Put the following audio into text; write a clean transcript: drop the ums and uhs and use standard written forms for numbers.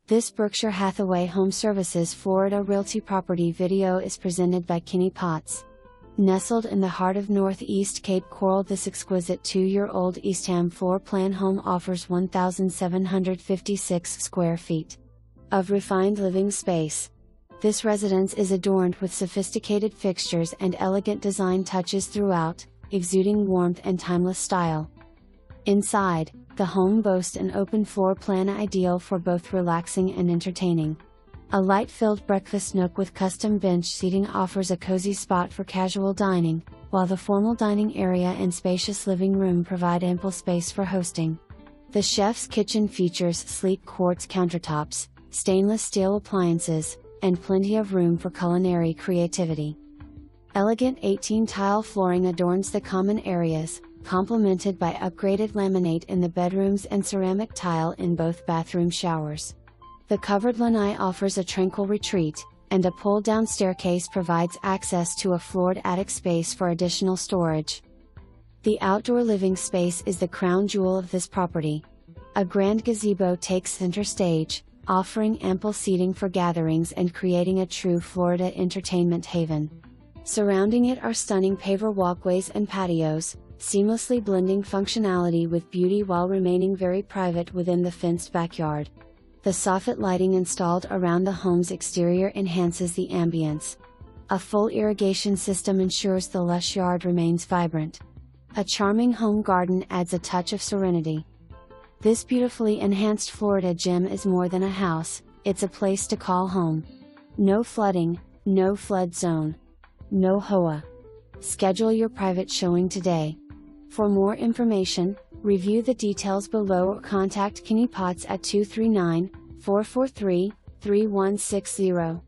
This Berkshire Hathaway HomeServices Florida Realty property video is presented by Kenny Potts. Nestled in the heart of Northeast Cape Coral, this exquisite 2-year-old EASTHAM floor plan home offers 1,756 square feet of refined living space. This residence is adorned with sophisticated fixtures and elegant design touches throughout, exuding warmth and timeless style. Inside, the home boasts an open floor plan ideal for both relaxing and entertaining. A light-filled breakfast nook with custom bench seating offers a cozy spot for casual dining, while the formal dining area and spacious living room provide ample space for hosting. The chef's kitchen features sleek quartz countertops, stainless steel appliances, and plenty of room for culinary creativity. Elegant 18-tile flooring adorns the common areas, complemented by upgraded laminate in the bedrooms and ceramic tile in both bathroom showers. The covered lanai offers a tranquil retreat, and a pull-down staircase provides access to a floored attic space for additional storage. The outdoor living space is the crown jewel of this property. A grand gazebo takes center stage, offering ample seating for gatherings and creating a true Florida entertainment haven. Surrounding it are stunning paver walkways and patios, seamlessly blending functionality with beauty while remaining very private within the fenced backyard. The soffit lighting installed around the home's exterior enhances the ambience. A full irrigation system ensures the lush yard remains vibrant. A charming home garden adds a touch of serenity. This beautifully enhanced Florida gem is more than a house, it's a place to call home. No flooding, no flood zone. No HOA. Schedule your private showing today. For more information, review the details below or contact Kenny Potts at 239-443-3160.